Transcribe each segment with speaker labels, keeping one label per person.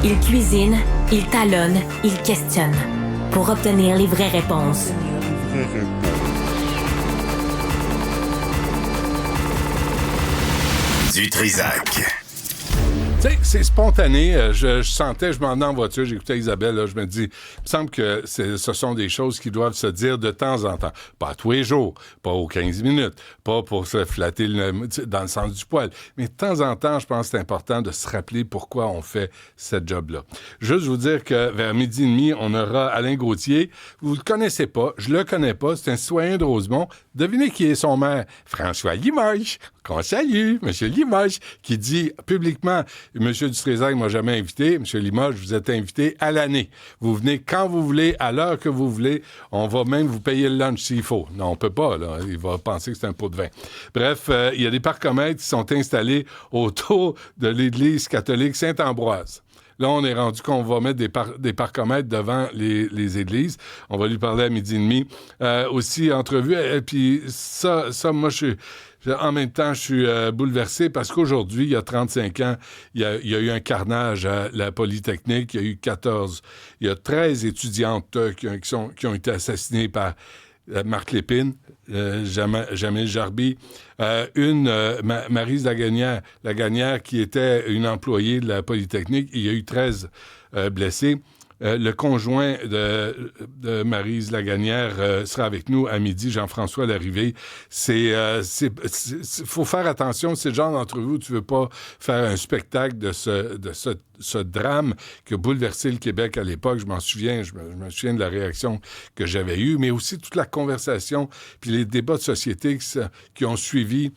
Speaker 1: Il cuisine, il talonne, il questionne pour obtenir les vraies réponses.
Speaker 2: Du Trizac.
Speaker 3: Tu sais, c'est spontané. Je sentais, je m'en venais en voiture, j'écoutais Isabelle, là, je me dis, il me semble que ce sont des choses qui doivent se dire de temps en temps. Pas à tous les jours, pas aux 15 minutes, pas pour se flatter dans le sens du poil. Mais de temps en temps, je pense que c'est important de se rappeler pourquoi on fait cette job-là. Juste vous dire que vers 12h30, on aura Alain Gauthier. Vous le connaissez pas, je le connais pas, c'est un citoyen de Rosemont. Devinez qui est son maire? François Limoges, qu'on salue, M. Limoges, qui dit publiquement, M. Dutrézac m'a jamais invité. M. Limoges, vous êtes invité à l'année. Vous venez quand vous voulez, à l'heure que vous voulez. On va même vous payer le lunch s'il faut. Non, on peut pas, là. Il va penser que c'est un pot de vin. Bref, il y a des parcomètres qui sont installés autour de l'Église catholique Saint-Ambroise. Là, on est rendu qu'on va mettre des parcomètres devant les églises. On va lui parler à 12h30. Aussi, entrevue. Et puis ça, moi, en même temps, je suis bouleversé parce qu'aujourd'hui, il y a 35 ans, il y a eu un carnage à la Polytechnique. Il y a 13 étudiantes qui ont été assassinées par Marc Lépine, Jamil Jarby, Maryse Lagagnère, qui était une employée de la Polytechnique. Il y a eu 13 blessés. Le conjoint de Maryse Lagagnère sera avec nous à midi, Jean-François Larrivée. Faut faire attention, c'est le genre d'entrevue où tu veux pas faire un spectacle de ce drame qui a bouleversé le Québec à l'époque. Je m'en souviens, je me souviens de la réaction que j'avais eue, mais aussi toute la conversation puis les débats de société qui ont suivi,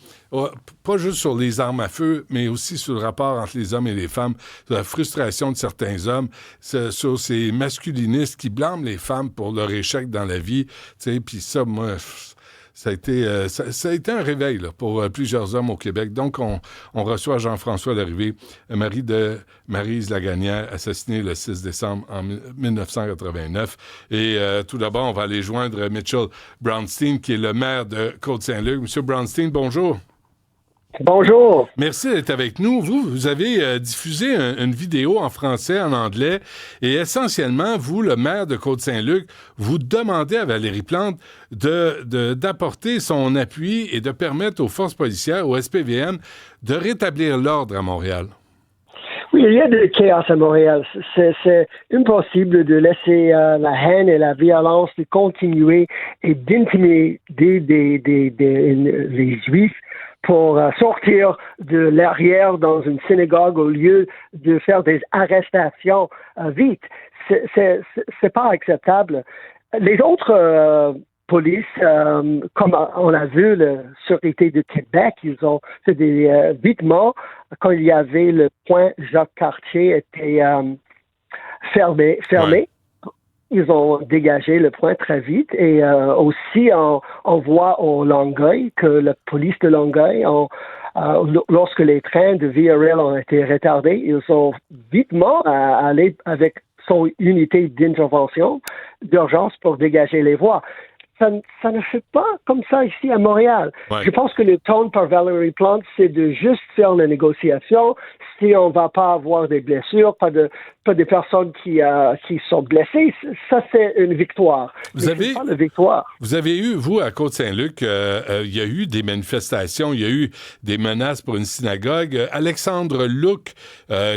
Speaker 3: pas juste sur les armes à feu, mais aussi sur le rapport entre les hommes et les femmes, sur la frustration de certains hommes, sur ces masculinistes qui blâment les femmes pour leur échec dans la vie. Puis ça, moi, ça a été un réveil là, pour plusieurs hommes au Québec. Donc, on reçoit Jean-François Larrivée, mari de Maryse Lagagnère, assassinée le 6 décembre en 1989. Et tout d'abord, on va aller joindre Mitchell Brownstein, qui est le maire de Côte-Saint-Luc. Monsieur Brownstein, bonjour.
Speaker 4: Bonjour.
Speaker 3: Merci d'être avec nous. Vous avez diffusé une vidéo en français, en anglais, et essentiellement, vous, le maire de Côte-Saint-Luc, vous demandez à Valérie Plante d'apporter son appui et de permettre aux forces policières, au SPVM, de rétablir l'ordre à Montréal.
Speaker 4: Oui, il y a du chaos à Montréal. C'est impossible de laisser la haine et la violence continuer et d'intimider les Juifs pour sortir de l'arrière dans une synagogue au lieu de faire des arrestations vite. C'est pas acceptable. Les autres polices, comme on a vu, la Sûreté de Québec, ils ont fait des vitement quand il y avait le point Jacques-Cartier était fermé. Ouais. Ils ont dégagé le point très vite et aussi on voit au Longueuil que la police de Longueuil, lorsque les trains de Via Rail ont été retardés, ils ont vitement allé avec son unité d'intervention d'urgence pour dégager les voies. Ça ne fait pas comme ça ici à Montréal. Ouais. Je pense que le ton par Valérie Plante, c'est de juste faire la négociation. Si on va pas avoir des blessures, pas des personnes qui sont blessées, ça c'est une victoire.
Speaker 3: Vous avez eu, vous, à Côte-Saint-Luc, il y a eu des manifestations, il y a eu des menaces pour une synagogue. Alexandre Luc, il a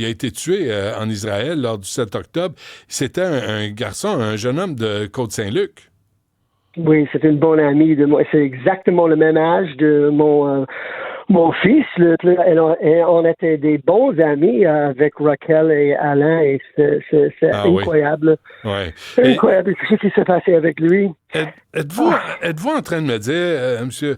Speaker 3: été tué en Israël lors du 7 octobre. C'était un jeune homme de Côte-Saint-Luc.
Speaker 4: Oui, c'est une bonne amie de moi. C'est exactement le même âge de mon fils. On était des bons amis avec Raquel et Alain et c'est incroyable.
Speaker 3: Oui. Ouais.
Speaker 4: C'est incroyable ce qui s'est passé avec lui.
Speaker 3: Êtes-vous en train de me dire, monsieur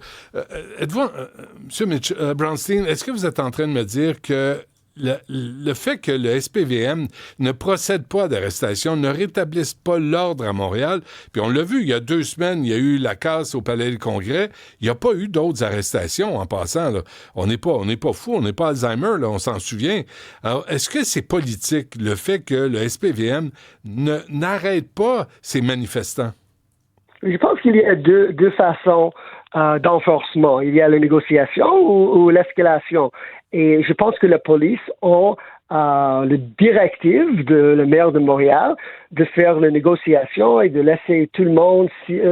Speaker 3: Brownstein, est-ce que vous êtes en train de me dire que le fait que le SPVM ne procède pas d'arrestation, ne rétablisse pas l'ordre à Montréal, puis on l'a vu, il y a 2 semaines, il y a eu la casse au Palais du Congrès, il n'y a pas eu d'autres arrestations en passant. Là. On n'est pas fou, on n'est pas Alzheimer, là, on s'en souvient. Alors, est-ce que c'est politique, le fait que le SPVM n'arrête pas ces manifestants?
Speaker 4: Je pense qu'il y a deux façons d'enforcement. Il y a la négociation ou l'escalation. Et je pense que la police ont le directive de le maire de Montréal de faire les négociations et de laisser tout le monde,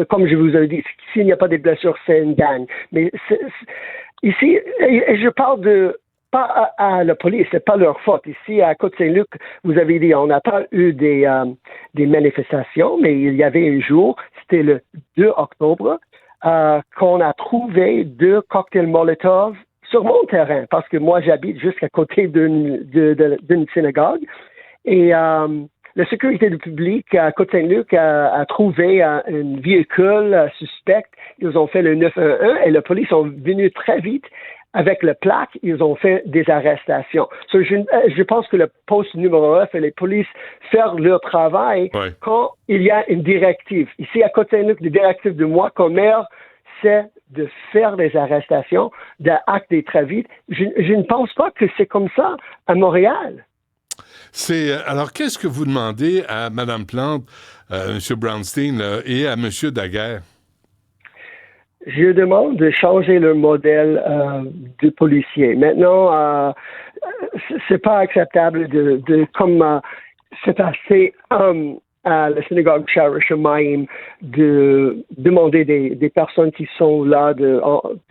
Speaker 4: comme je vous ai dit, s'il n'y a pas de blessures, c'est une gagne. Mais ici, et je parle de pas à la police, c'est pas leur faute. Ici, à Côte-Saint-Luc, vous avez dit, on n'a pas eu des manifestations, mais il y avait un jour, c'était le 2 octobre, qu'on a trouvé 2 cocktails Molotov sur mon terrain, parce que moi, j'habite juste à côté d'une synagogue. Et la sécurité du public à Côte-Saint-Luc a trouvé un véhicule suspect. Ils ont fait le 911 et la police sont venus très vite. Avec le plaque, ils ont fait des arrestations. Je pense que le poste numéro 9 et les polices faire leur travail quand il y a une directive. Ici, à Côte-Saint-Luc, la directive de moi, comme maire, c'est de faire des arrestations, d'acter très vite. Je ne pense pas que c'est comme ça à Montréal.
Speaker 3: Alors, qu'est-ce que vous demandez à Mme Plante, M. Brownstein et à M. Daguerre?
Speaker 4: Je demande de changer le modèle de policier. Maintenant, c'est pas acceptable de comme c'est assez à la synagogue Shaarei de demander des personnes qui sont là de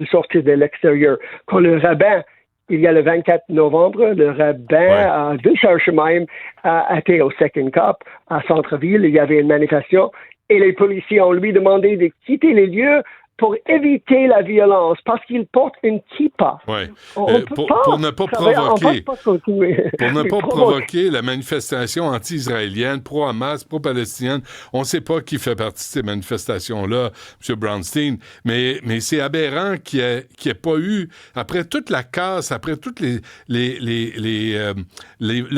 Speaker 4: sortir de l'extérieur. Quand le rabbin, il y a le 24 novembre, le rabbin de Shaarei a été au Second Cup à Centre-Ville. Il y avait une manifestation et les policiers ont lui demandé de quitter les lieux pour éviter la violence, parce qu'il porte une kippa.
Speaker 3: Oui. Pour ne pas provoquer. Pour ne pas provoquer la manifestation anti-israélienne, pro-Hamas, pro-palestinienne. On ne sait pas qui fait partie de ces manifestations-là, M. Brownstein, mais c'est aberrant qu'il n'y ait pas eu, après toute la casse, après tout le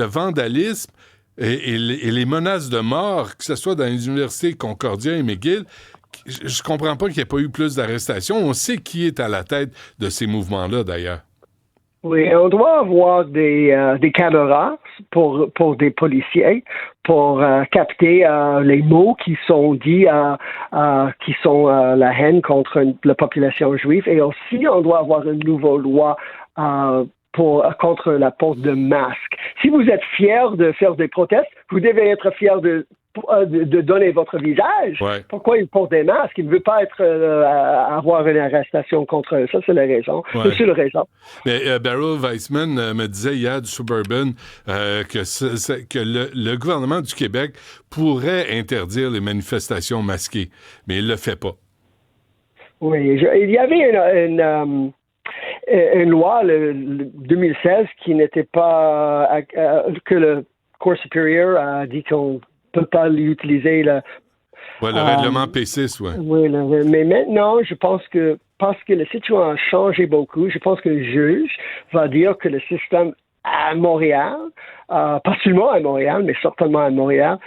Speaker 3: vandalisme, et les menaces de mort, que ce soit dans les universités Concordia et McGill, je comprends pas qu'il n'y ait pas eu plus d'arrestations. On sait qui est à la tête de ces mouvements-là, d'ailleurs.
Speaker 4: Oui, on doit avoir des caméras pour des policiers, pour capter les mots qui sont dits, qui sont la haine contre la population juive. Et aussi, on doit avoir une nouvelle loi contre la porte de masque. Si vous êtes fier de faire des protestes, vous devez être fier de donner votre visage.
Speaker 3: Ouais.
Speaker 4: Pourquoi il porte des masques? Il ne veut pas avoir une arrestation contre eux. Ça, c'est la raison.
Speaker 3: Ouais.
Speaker 4: C'est la raison.
Speaker 3: Mais Beryl Weissman me disait hier du Suburban que le gouvernement du Québec pourrait interdire les manifestations masquées, mais il ne le fait pas.
Speaker 4: Oui, il y avait une loi, le 2016, qui n'était pas... que le Cour supérieur a dit qu'on peut pas l'utiliser.
Speaker 3: Le règlement P6, oui.
Speaker 4: Oui, mais maintenant, je pense que parce que la situation a changé beaucoup, je pense que le juge va dire que le système à Montréal, pas seulement à Montréal, mais certainement à Montréal,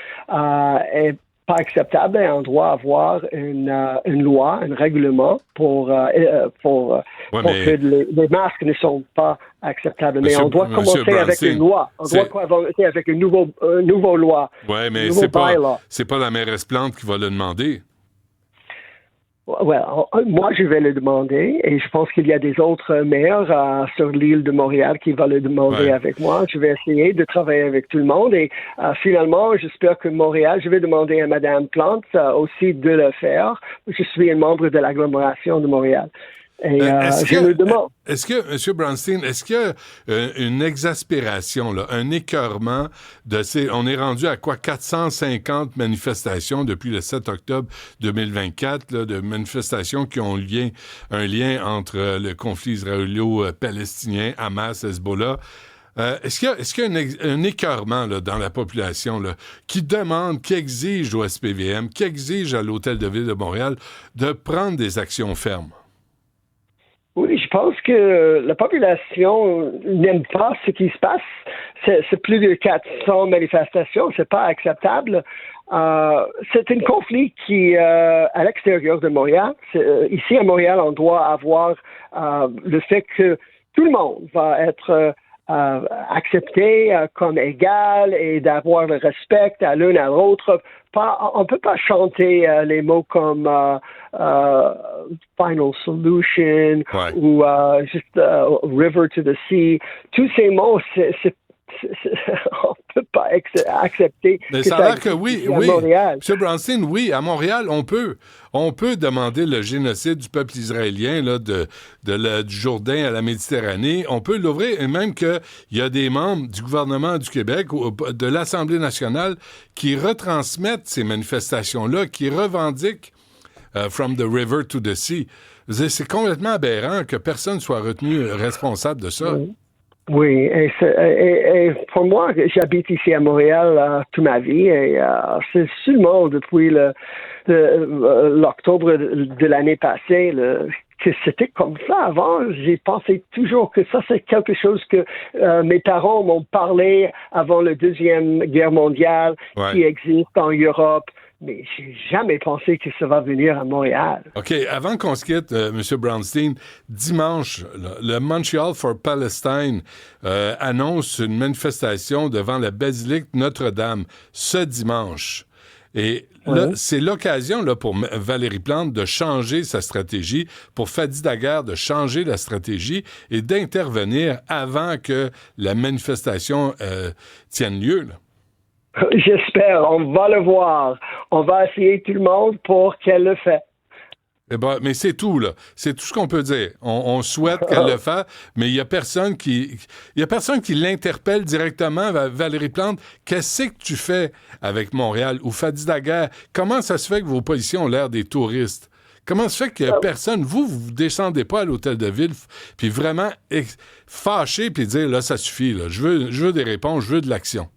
Speaker 4: est pas acceptable et on doit avoir une loi, un règlement pour que les masques ne sont pas acceptables. Mais on doit commencer avec une loi. On doit commencer avec une nouvelle loi.
Speaker 3: Oui, mais c'est pas la mairesse Plante qui va le demander.
Speaker 4: Moi, je vais le demander et je pense qu'il y a des autres maires sur l'île de Montréal qui vont le demander avec moi. Je vais essayer de travailler avec tout le monde et finalement, j'espère que Montréal, je vais demander à Mme Plante aussi de le faire. Je suis un membre de l'agglomération de Montréal. Et je me demande.
Speaker 3: Est-ce que, M. Brownstein, est-ce qu'il y a une exaspération, là, un écœurement on est rendu à quoi, 450 manifestations depuis le 7 octobre 2024, là, de manifestations qui ont un lien entre le conflit israélo-palestinien, Hamas, Hezbollah. Est-ce qu'il y a un écœurement là, dans la population là, qui demande, qui exige au SPVM, qui exige à l'Hôtel de Ville de Montréal de prendre des actions fermes?
Speaker 4: Oui, je pense que la population n'aime pas ce qui se passe. C'est plus de 400 manifestations, c'est pas acceptable. C'est un conflit qui à l'extérieur de Montréal. Ici à Montréal, on doit avoir le fait que tout le monde va être accepté comme égal et d'avoir le respect à l'un à l'autre. On ne peut pas chanter les mots comme Final Solution ou juste River to the Sea. Tous ces mots, on peut pas accepter
Speaker 3: Mais
Speaker 4: que
Speaker 3: ça a l'air que oui.
Speaker 4: À Montréal.
Speaker 3: M. Brownstein, oui, à Montréal, on peut. On peut demander le génocide du peuple israélien, là, du Jourdain à la Méditerranée. On peut l'ouvrir, et même qu'il y a des membres du gouvernement du Québec, ou de l'Assemblée nationale, qui retransmettent ces manifestations-là, qui revendiquent From the River to the Sea. C'est complètement aberrant que personne soit retenu responsable de ça.
Speaker 4: Oui, et pour moi, j'habite ici à Montréal toute ma vie et c'est seulement depuis l'octobre de l'année passée que c'était comme ça. Avant, j'ai pensé toujours que ça, c'est quelque chose que mes parents m'ont parlé avant la Deuxième Guerre mondiale, qui existe en Europe. Mais j'ai jamais pensé que ça va venir à Montréal.
Speaker 3: OK. Avant qu'on se quitte, M. Brownstein, dimanche, le Montreal for Palestine annonce une manifestation devant la basilique Notre-Dame ce dimanche. Et là, c'est l'occasion là, pour Valérie Plante de changer sa stratégie, pour Fadi Daguerre de changer la stratégie et d'intervenir avant que la manifestation tienne lieu, là.
Speaker 4: J'espère, on va le voir. On va essayer tout le monde pour qu'elle le fasse.
Speaker 3: Eh ben, mais c'est tout, là. C'est tout ce qu'on peut dire. On souhaite qu'elle le fasse, mais il y a personne qui l'interpelle directement, Valérie Plante. Qu'est-ce que tu fais avec Montréal ou Fadi Daguerre? Comment ça se fait que vos policiers ont l'air des touristes? Comment ça se fait que personne, vous descendez pas à l'hôtel de ville, puis vraiment fâché, puis dire, là, ça suffit, là. Je veux des réponses, je veux de l'action.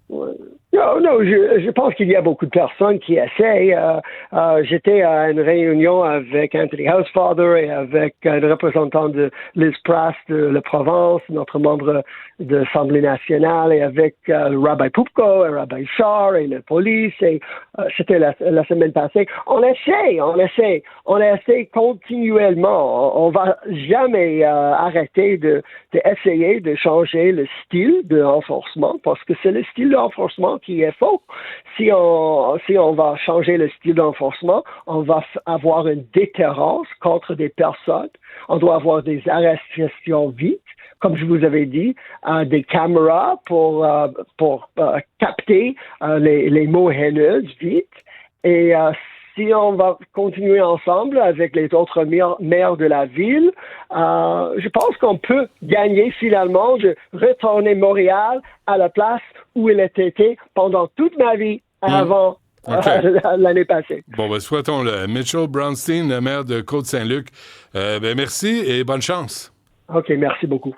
Speaker 4: Non, je pense qu'il y a beaucoup de personnes qui essayent. J'étais à une réunion avec Anthony Housefather et avec un représentant de Liz Pratt de la Provence, notre membre de l'Assemblée nationale, et avec le Rabbi Pupko, et Rabbi Shar et la police. Et c'était la semaine passée. On essaie continuellement. On va jamais arrêter d'essayer de changer le style de renforcement, parce que c'est le style de renforcement qui est faux. Si on va changer le style d'enforcement, on va avoir une déterrence contre des personnes. On doit avoir des arrestations vite, comme je vous avais dit, des caméras pour capter les mots haineux vite. Et si on va continuer ensemble avec les autres maires de la ville, je pense qu'on peut gagner finalement de retourner Montréal à la place où il était pendant toute ma vie avant l'année passée.
Speaker 3: Bon, ben, souhaitons-le. Mitchell Brownstein, le maire de Côte-Saint-Luc, merci et bonne chance.
Speaker 4: OK, merci beaucoup.